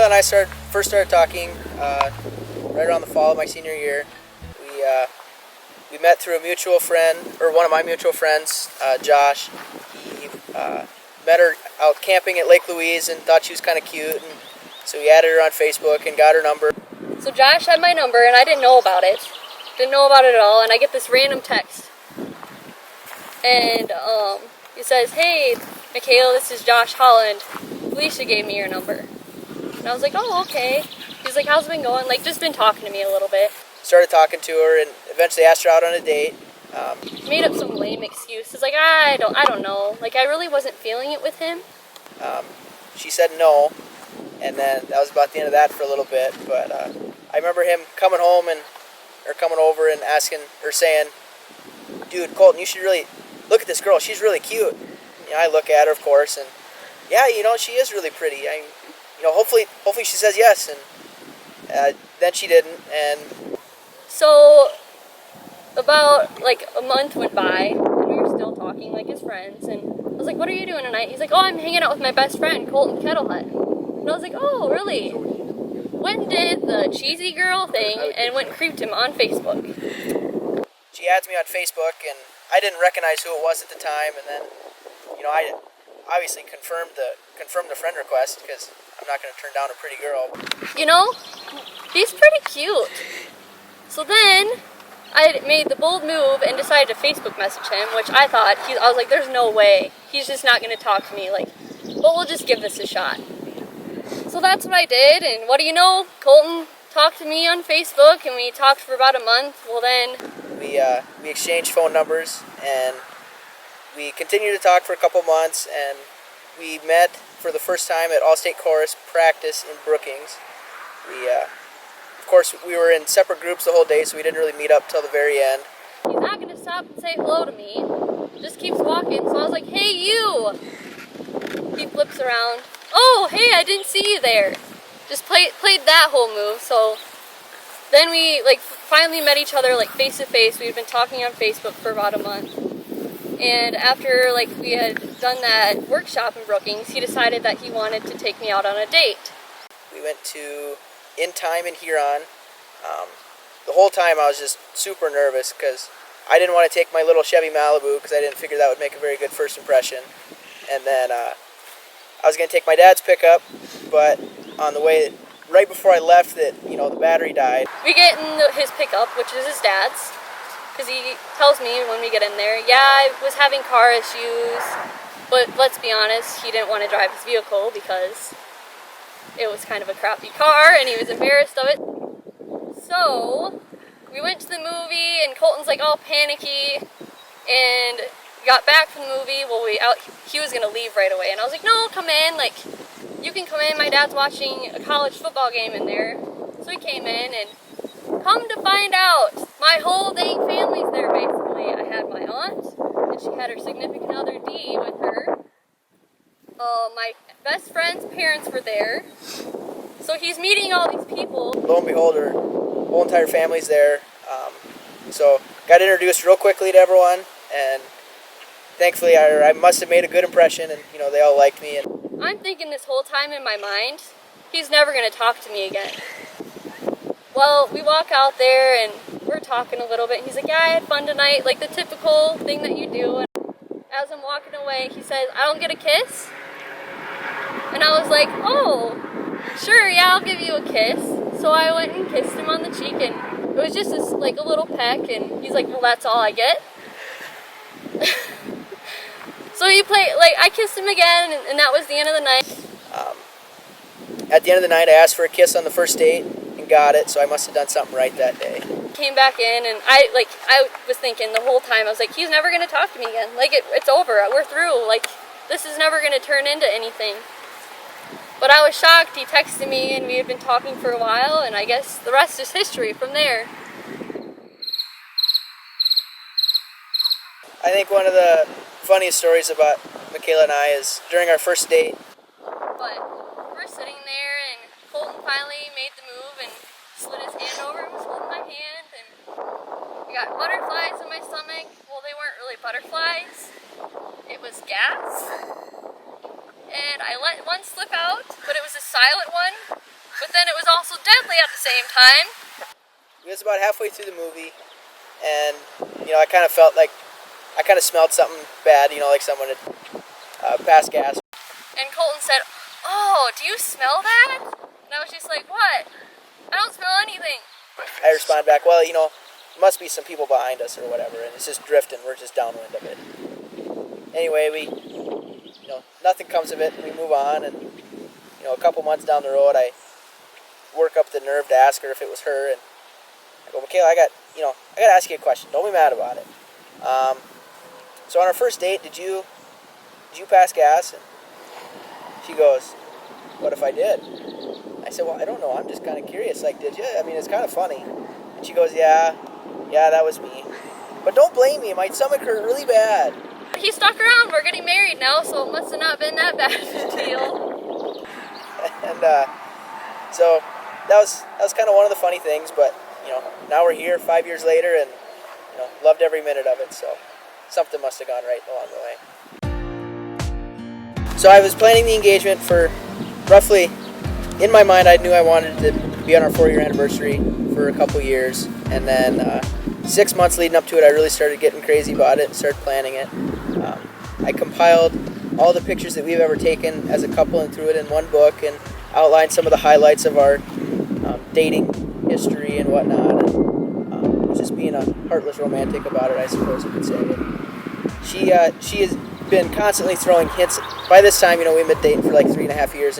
Mikayla and I first started talking right around the fall of my senior year. We met through a mutual friend, or one of my mutual friends, Josh. He met her out camping at Lake Louise and thought she was kind of cute, and so he added her on Facebook and got her number. So Josh had my number and I didn't know about it. Didn't know about it at all, and I get this random text. And he says, "Hey, Mikayla, this is Josh Holland. Felicia gave me your number." And I was like, "Oh, okay." He's like, "How's it been going?" Like, just been talking to me a little bit. Started talking to her and eventually asked her out on a date. Made up some lame excuses, like, I don't know. Like, I really wasn't feeling it with him. She said no, and then that was about the end of that for a little bit. But I remember him coming home or coming over and asking or saying, "Dude, Colton, you should really look at this girl. She's really cute." You know, I look at her, of course, and yeah, she is really pretty. Hopefully she says yes, and then she didn't. And so about like a month went by, and we were still talking like as friends. And I was like, "What are you doing tonight?" He's like, "Oh, I'm hanging out with my best friend, Colton Mikayla." And I was like, "Oh, really?" Went and did the cheesy girl thing and went and creeped him on Facebook. She adds me on Facebook, and I didn't recognize who it was at the time. And then, I obviously confirmed the friend request because I'm not going to turn down a pretty girl. He's pretty cute. So then I made the bold move and decided to Facebook message him, which I was like, there's no way. He's just not going to talk to me. Like, but we'll just give this a shot. So that's what I did, and what do you know? Colton talked to me on Facebook, and we talked for about a month. Well, then we exchanged phone numbers, and we continued to talk for a couple months, and we met for the first time at All-State Chorus practice in Brookings. Of course, we were in separate groups the whole day, so we didn't really meet up till the very end. He's not going to stop and say hello to me. Just keeps walking, so I was like, "Hey, you!" He flips around. "Oh, hey, I didn't see you there." Just played that whole move. So then we finally met each other face to face. We'd been talking on Facebook for about a month. And after we had done that workshop in Brookings, he decided that he wanted to take me out on a date. We went to In Time in Huron. The whole time I was just super nervous because I didn't want to take my little Chevy Malibu because I didn't figure that would make a very good first impression. And then I was going to take my dad's pickup, but on the way, right before I left, the battery died. We get in his pickup, which is his dad's, because he tells me when we get in there, yeah, I was having car issues, but let's be honest, he didn't want to drive his vehicle because it was kind of a crappy car, and he was embarrassed of it. So we went to the movie, and Colton's all panicky, and got back from the movie. Well, he was going to leave right away, and I was like, "No, come in, you can come in, my dad's watching a college football game in there." So he came in, and come to find out, my whole dang family's there, basically. I had my aunt, and she had her significant other, Dee, with her. My best friend's parents were there. So he's meeting all these people. Lo and behold, her whole entire family's there. So got introduced real quickly to everyone, and thankfully I must have made a good impression, and they all liked me. And I'm thinking this whole time in my mind, he's never going to talk to me again. Well, we walk out there and we're talking a little bit, and he's like, "Yeah, I had fun tonight," the typical thing that you do. And as I'm walking away, he says, "I don't get a kiss?" And I was like, "Oh, sure, yeah, I'll give you a kiss." So I went and kissed him on the cheek, and it was just a little peck, and he's like, "Well, that's all I get?" So I kissed him again, and that was the end of the night. At the end of the night, I asked for a kiss on the first date and got it, so I must have done something right that day. Came back in, and I was thinking the whole time, I was like, he's never going to talk to me again. It's over. We're through. This is never going to turn into anything. But I was shocked. He texted me, and we had been talking for a while, and I guess the rest is history from there. I think one of the funniest stories about Mikayla and I is during our first date. But we're sitting there, and Colton finally made the move and slid his hand over and was holding my hand, and I got butterflies in my stomach. Well, they weren't really butterflies. It was gas. And I let one slip out, but it was a silent one. but then it was also deadly at the same time. It was about halfway through the movie, and I kind of felt like I kind of smelled something bad. Like someone had passed gas. And Colton said, "Oh, do you smell that?" And I was just like, "What? I don't smell anything." I responded back, "Well, must be some people behind us or whatever, and it's just drifting. We're just downwind of it." Anyway, nothing comes of it, and we move on, and a couple months down the road, I work up the nerve to ask her if it was her, and I go, "Mikayla, I got to ask you a question. Don't be mad about it. So on our first date, did you pass gas?" And she goes, "What if I did?" I said, "Well, I don't know. I'm just kind of curious. Like, did you? I mean, it's kind of funny." And she goes, "Yeah, that was me. But don't blame me. My stomach hurt really bad." He stuck around. We're getting married now, so it must have not been that bad of a deal. And so that was kind of one of the funny things. But now we're here 5 years later, and loved every minute of it. So something must have gone right along the way. So I was planning the engagement for roughly, in my mind, I knew I wanted to be on our 4-year anniversary for a couple years, and then 6 months leading up to it, I really started getting crazy about it and started planning it. I compiled all the pictures that we've ever taken as a couple and threw it in one book and outlined some of the highlights of our dating history and whatnot. And was just being a heartless romantic about it, I suppose you could say. And she has been constantly throwing hints. By this time, we've been dating for like 3.5 years.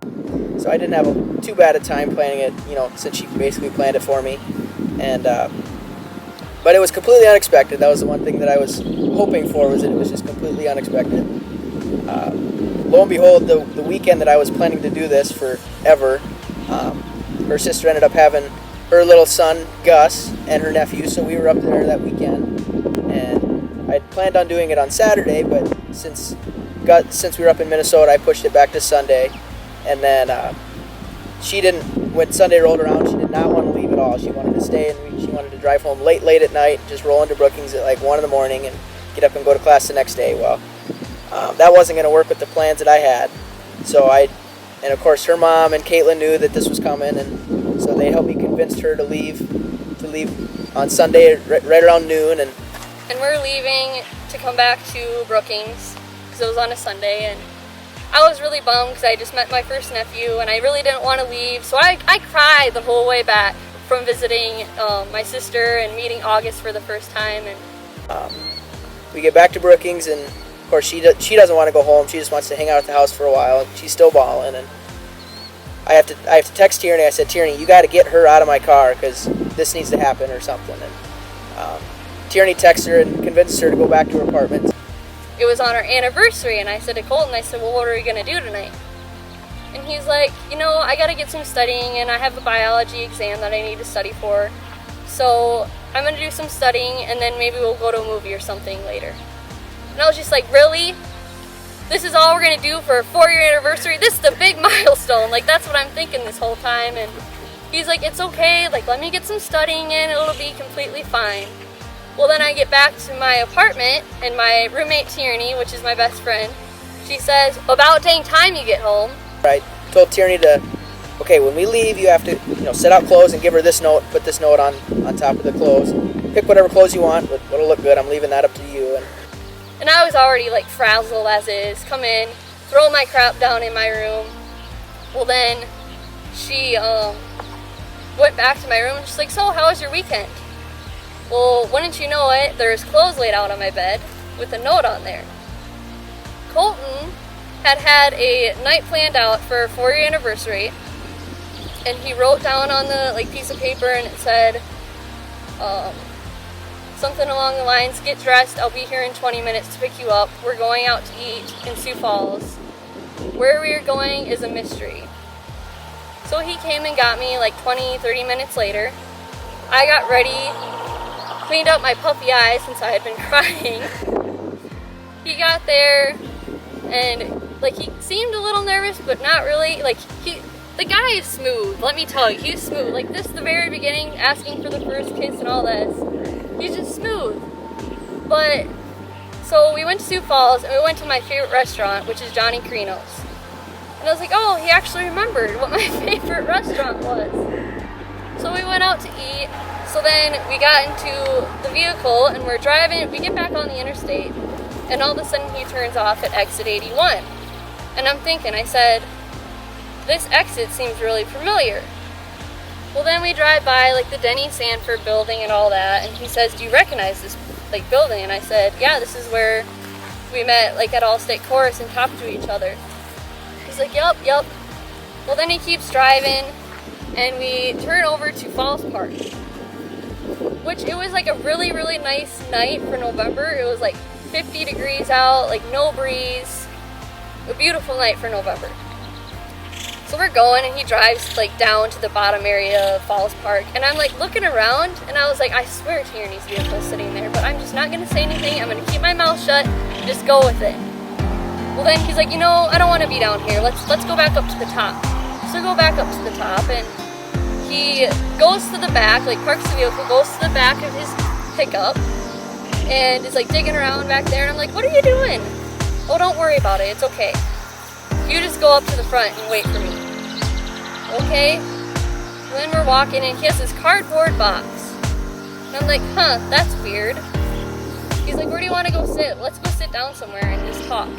So I didn't have too bad a time planning it, since she basically planned it for me. And but it was completely unexpected. That was the one thing that I was hoping for, was that it was just completely unexpected. Lo and behold, the weekend that I was planning to do this forever, her sister ended up having her little son, Gus, and her nephew, so we were up there that weekend. And I had planned on doing it on Saturday, but since we were up in Minnesota, I pushed it back to Sunday. And then when Sunday rolled around, she did not want to leave at all. She wanted to stay, and she wanted to drive home late at night, just roll into Brookings at like 1 in the morning and get up and go to class the next day. Well, that wasn't going to work with the plans that I had. So and of course her mom and Caitlin knew that this was coming, and so they helped me convince her to leave on Sunday right around noon. And we're leaving to come back to Brookings because it was on a Sunday, and I was really bummed because I just met my first nephew and I really didn't want to leave. So I cried the whole way back from visiting my sister and meeting August for the first time. And we get back to Brookings, and of course she doesn't want to go home. She just wants to hang out at the house for a while. She's still bawling, and I have to text Tierney. I said, "Tierney, you got to get her out of my car because this needs to happen or something." And Tierney texts her and convinces her to go back to her apartment. It was on our anniversary, and I said to Colton, "Well, what are we going to do tonight?" And he's like, "I got to get some studying, and I have a biology exam that I need to study for. So I'm going to do some studying, and then maybe we'll go to a movie or something later." And I was just like, "Really? This is all we're going to do for a 4-year anniversary? This is the big milestone." Like, that's what I'm thinking this whole time. And he's like, "It's okay. Like, let me get some studying in. It'll be completely fine." Well, then I get back to my apartment, and my roommate Tierney, which is my best friend, she says, "About dang time you get home." I told Tierney okay, when we leave, you have to set out clothes and give her this note, put this note on top of the clothes. Pick whatever clothes you want, but what'll look good. I'm leaving that up to you. And I was already like frazzled as is. Come in, throw my crap down in my room. Well, then she went back to my room and she's like, "So, how was your weekend?" Well, wouldn't you know it, there's clothes laid out on my bed with a note on there. Colton had a night planned out for our 4-year anniversary, and he wrote down on the piece of paper, and it said something along the lines, "Get dressed, I'll be here in 20 minutes to pick you up. We're going out to eat in Sioux Falls. Where we are going is a mystery." So he came and got me like 20-30 minutes later. I got ready, cleaned up my puppy eyes since I had been crying. He got there, and he seemed a little nervous, but not really. The guy is smooth, let me tell you. He's smooth. This is the very beginning, asking for the first kiss and all this. He's just smooth. But so we went to Sioux Falls, and we went to my favorite restaurant, which is Johnny Carino's. And I was like, oh, he actually remembered what my favorite restaurant was. So we went out to eat. So then we got into the vehicle and we're driving. We get back on the interstate and all of a sudden he turns off at exit 81. And I'm thinking, I said, this exit seems really familiar. Well, then we drive by like the Denny Sanford building and all that, and he says, do you recognize this like building? And I said, yeah, this is where we met like at All-State Chorus and talked to each other. He's like, yep. Well, then he keeps driving and we turn over to Falls Park, which it was like a really, really nice night for November. It was like 50 degrees out, like no breeze, a beautiful night for November. So we're going and he drives like down to the bottom area of Falls Park and I'm like looking around and I was like, I swear Tierney's vehicle is sitting there, but I'm just not gonna say anything. I'm gonna keep my mouth shut and just go with it. Well, then he's like, you know, I don't want to be down here. Let's go back up to the top. So we go back up to the top and he goes to the back, like parks the vehicle, goes to the back of his pickup and is like digging around back there and I'm like, what are you doing? Oh, don't worry about it, it's okay. You just go up to the front and wait for me. Okay? And then we're walking and he has this cardboard box. And I'm like, huh, that's weird. He's like, where do you want to go sit? Let's go sit down somewhere and just talk.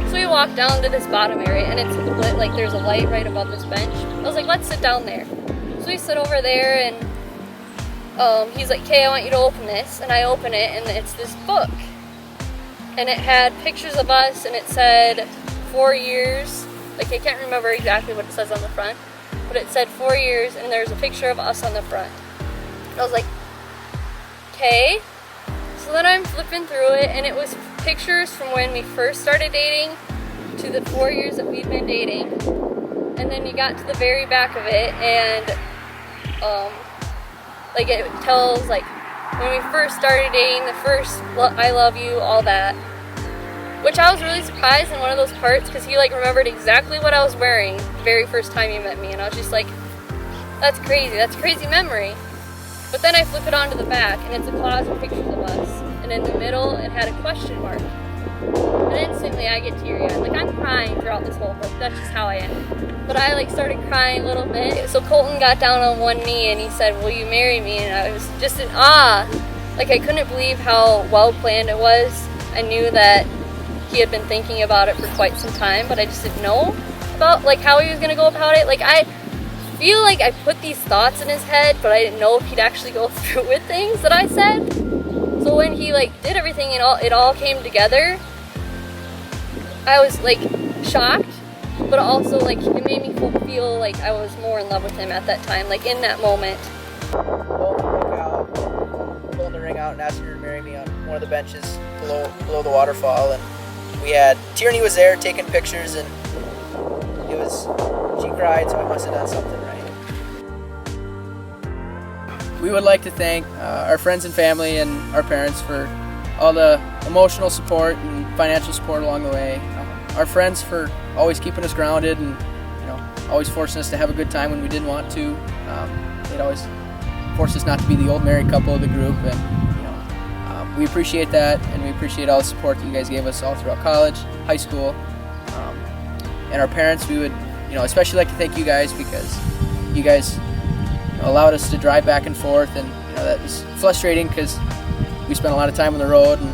So we walk down to this bottom area and it's lit, like there's a light right above this bench. I was like, let's sit down there. So we sit over there and he's like, okay, I want you to open this. And I open it and it's this book. And it had pictures of us and it said 4 years. Like I can't remember exactly what it says on the front, but it said 4 years and there's a picture of us on the front. And I was like, okay. So then I'm flipping through it and it was pictures from when we first started dating to the 4 years that we'd been dating. And then you got to the very back of it and like it tells like when we first started dating, the first I love you, all that. Which I was really surprised in one of those parts because he like remembered exactly what I was wearing the very first time he met me and I was just like, that's a crazy memory. But then I flip it onto the back and it's a closet of pictures of us and in the middle it had a question mark. And instantly I get teary-eyed, like I'm crying throughout this whole book, that's just how I am. But I like started crying a little bit. So Colton got down on one knee and he said, will you marry me? And I was just in awe. Like I couldn't believe how well planned it was. I knew that he had been thinking about it for quite some time, but I just didn't know about like how he was gonna go about it. Like I feel like I put these thoughts in his head, but I didn't know if he'd actually go through with things that I said. So when he like did everything and it all came together, I was like shocked, but also like it made me feel like I was more in love with him at that time, like in that moment. Colton broke out, pulled the ring out and asked her to marry me on one of the benches below the waterfall, and we had Tierney was there taking pictures, and she cried, so I must have done something right. We would like to thank our friends and family and our parents for all the emotional support and financial support along the way. Our friends for always keeping us grounded and always forcing us to have a good time when we didn't want to. They'd always force us not to be the old married couple of the group, and we appreciate that, and we appreciate all the support that you guys gave us all throughout college, high school, and our parents. We would, especially like to thank you guys because you guys allowed us to drive back and forth, and that was frustrating because we spent a lot of time on the road, and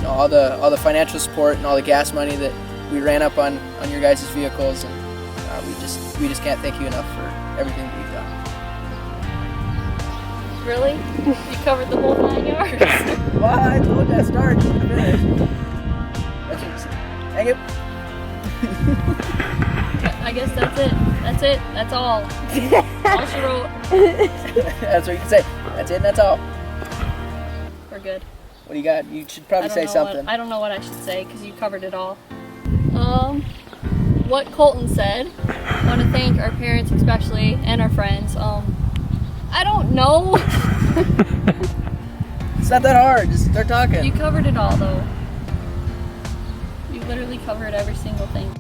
all the financial support and all the gas money that we ran up on your guys' vehicles, and we just can't thank you enough for everything that you've done. Really? You covered the whole 9 yards. Well, I told you I started. That's what you said. Hang it. I guess that's it. That's it. That's all. All she wrote. That's what you can say. That's it and that's all. We're good. What do you got? You should probably say something. I don't know what I should say because you covered it all. What Colton said, I want to thank our parents especially and our friends. I don't know. It's not that hard. Just start talking. You covered it all though. You literally covered every single thing.